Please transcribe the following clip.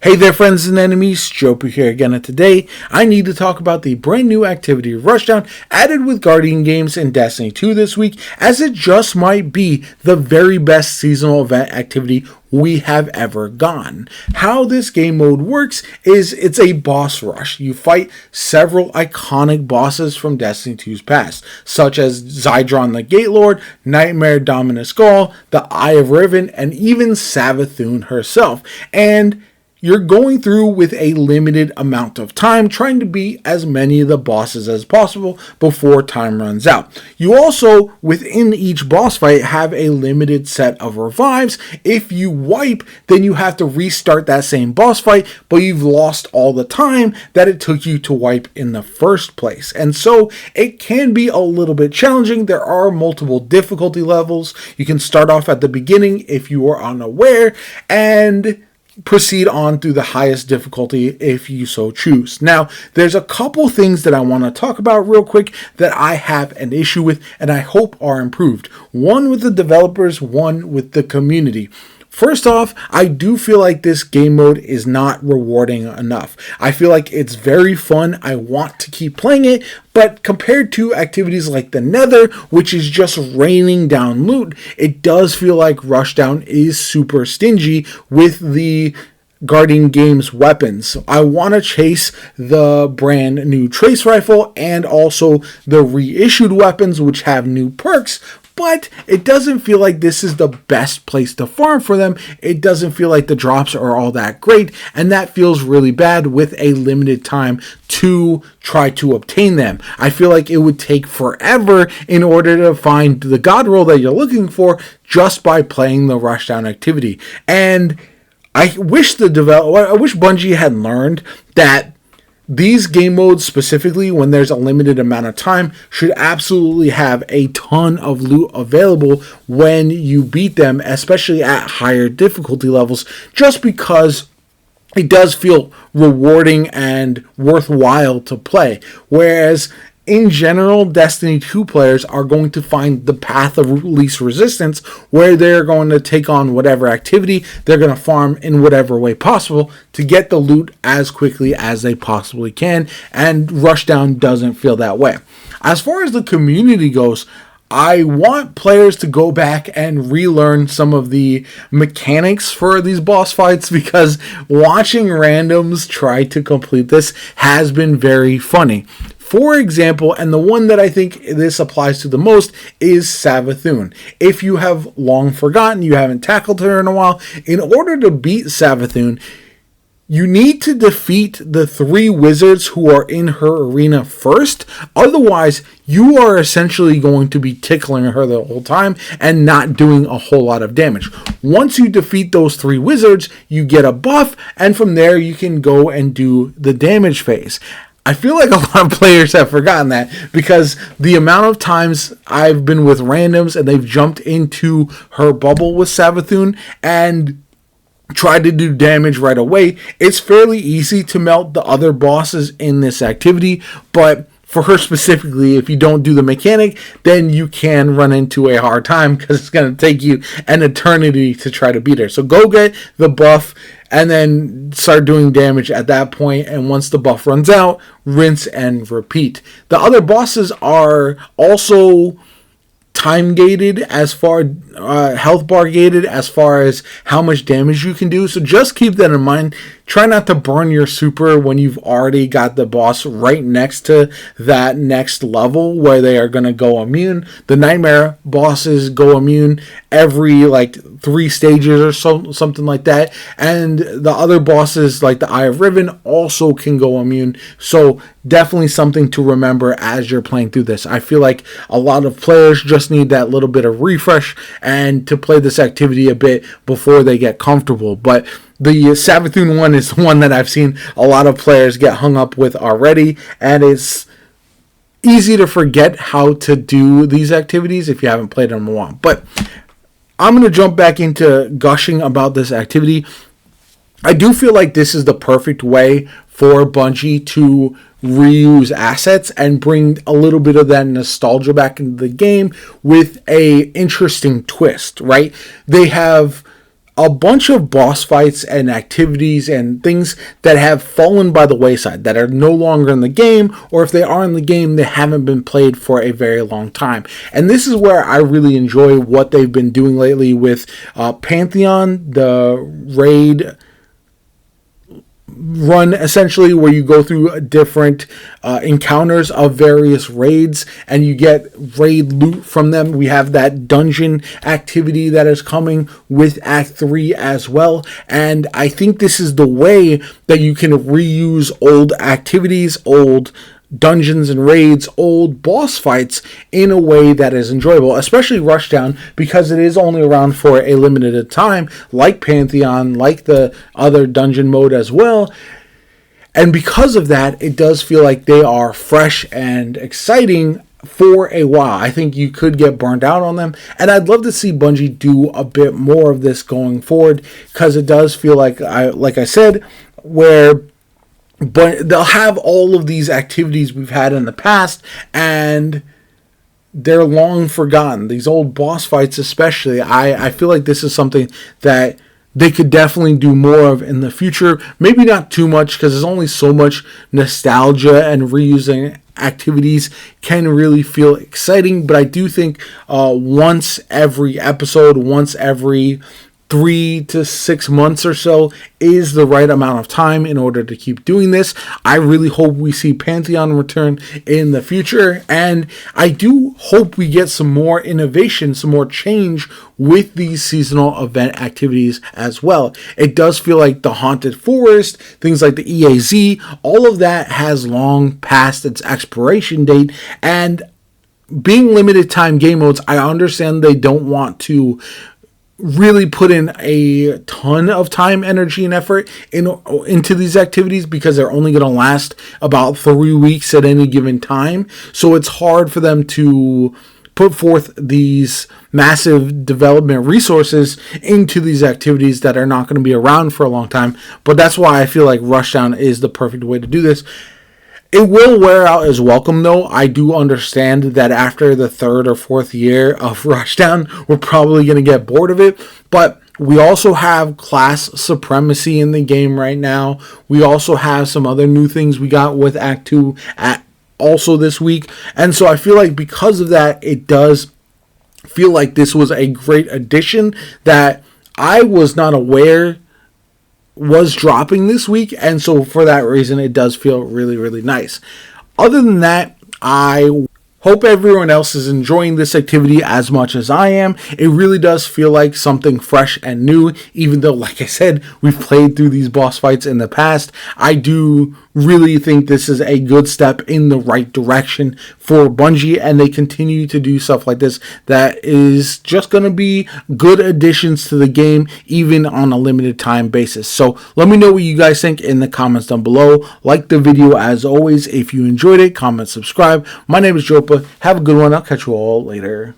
Hey there, friends and enemies, JoPaWrites here again, and today I need to talk about the brand new activity Rushdown added with Guardian Games in Destiny 2 this week, as it just might be the very best seasonal event activity we have ever gotten. How this game mode works is it's a boss rush. You fight several iconic bosses from Destiny 2's past, such as Zydron the Gate Lord, Nightmare Dominus Gaul, the Eye of Riven, and even Savathun herself. And you're going through with a limited amount of time, trying to beat as many of the bosses as possible before time runs out. You also, within each boss fight, have a limited set of revives. If you wipe, then you have to restart that same boss fight, but you've lost all the time that it took you to wipe in the first place. And so it can be a little bit challenging. There are multiple difficulty levels. You can start off at the beginning if you are unaware, and proceed on through the highest difficulty if you so choose. Now, there's a couple things that I want to talk about real quick that I have an issue with and I hope are improved. One with the developers, one with the community. First off, I do feel like this game mode is not rewarding enough. I feel like it's very fun. I want to keep playing it, but compared to activities like the Nether, which is just raining down loot, it does feel like Rushdown is super stingy with the Guardian Games weapons. I want to chase the brand new Trace Rifle and also the reissued weapons, which have new perks, but it doesn't feel like this is the best place to farm for them. It doesn't feel like the drops are all that great, and that feels really bad with a limited time to try to obtain them. I feel like it would take forever in order to find the god roll that you're looking for just by playing the Rushdown activity. And I wish Bungie had learned that these game modes, specifically when there's a limited amount of time, should absolutely have a ton of loot available when you beat them, especially at higher difficulty levels, just because it does feel rewarding and worthwhile to play. Whereas in general, Destiny 2 players are going to find the path of least resistance, where they're going to take on whatever activity, they're going to farm in whatever way possible to get the loot as quickly as they possibly can, and Rushdown doesn't feel that way. As far as the community goes, I want players to go back and relearn some of the mechanics for these boss fights, because watching randoms try to complete this has been very funny. For example, and the one that I think this applies to the most is Savathun. If you have long forgotten, you haven't tackled her in a while, in order to beat Savathun, you need to defeat the 3 wizards who are in her arena first. Otherwise, you are essentially going to be tickling her the whole time and not doing a whole lot of damage. Once you defeat those 3 wizards, you get a buff, and from there you can go and do the damage phase. I feel like a lot of players have forgotten that, because the amount of times I've been with randoms and they've jumped into her bubble with Savathun and tried to do damage right away, it's fairly easy to melt the other bosses in this activity, but for her specifically, if you don't do the mechanic, then you can run into a hard time, because it's going to take you an eternity to try to beat her. So go get the buff and then start doing damage at that point, and once the buff runs out, rinse and repeat. The other bosses are also time gated, as far health bar gated as far as how much damage you can do, so just keep that in mind. Try not to burn your super when you've already got the boss right next to that next level where they are going to go immune. The Nightmare bosses go immune every 3 stages or something like that, and the other bosses like the Eye of Riven also can go immune. So definitely something to remember as you're playing through this. I feel like a lot of players just need that little bit of refresh and to play this activity a bit before they get comfortable. But the Savathun one is the one that I've seen a lot of players get hung up with already, and it's easy to forget how to do these activities if you haven't played them in a while. But I'm going to jump back into gushing about this activity. I do feel like this is the perfect way for Bungie to reuse assets and bring a little bit of that nostalgia back into the game with a interesting twist, right? They have a bunch of boss fights and activities and things that have fallen by the wayside, that are no longer in the game, or if they are in the game, they haven't been played for a very long time. And this is where I really enjoy what they've been doing lately with Pantheon, the raid run, essentially, where you go through different encounters of various raids and you get raid loot from them. We have that dungeon activity that is coming with Act 3 as well, and I think this is the way that you can reuse old activities, old dungeons and raids, old boss fights in a way that is enjoyable, especially Rushdown, because it is only around for a limited time, like Pantheon, like the other dungeon mode as well. And because of that, it does feel like they are fresh and exciting for a while. I think you could get burned out on them, and I'd love to see Bungie do a bit more of this going forward, because it does feel like I said, but they'll have all of these activities we've had in the past, and they're long forgotten. These old boss fights especially, I feel like this is something that they could definitely do more of in the future. Maybe not too much, because there's only so much nostalgia, and reusing activities can really feel exciting. But I do think once every episode, once every 3 to 6 months or so is the right amount of time in order to keep doing this. I really hope we see Pantheon return in the future, and I do hope we get some more innovation, some more change with these seasonal event activities as well. It does feel like the Haunted Forest, things like the EAZ, all of that has long passed its expiration date, and being limited time game modes, I understand they don't want to really put in a ton of time, energy, and effort into these activities, because they're only going to last about 3 weeks at any given time. So it's hard for them to put forth these massive development resources into these activities that are not going to be around for a long time. But that's why I feel like Rushdown is the perfect way to do this. It will wear out as welcome, though. I do understand that after the 3rd or 4th year of Rushdown, we're probably going to get bored of it. But we also have class supremacy in the game right now. We also have some other new things we got with Act 2 also this week. And so I feel like because of that, it does feel like this was a great addition that I was not aware was dropping this week, and so for that reason it does feel really, really nice. Other than that, I hope everyone else is enjoying this activity as much as I am. It really does feel like something fresh and new, even though, like I said, we've played through these boss fights in the past. I do really think this is a good step in the right direction for Bungie, and they continue to do stuff like this that is just going to be good additions to the game, even on a limited time basis. So let me know what you guys think in the comments down below. Like the video as always. If you enjoyed it, comment, subscribe. My name is JoPa. Have a good one. I'll catch you all later.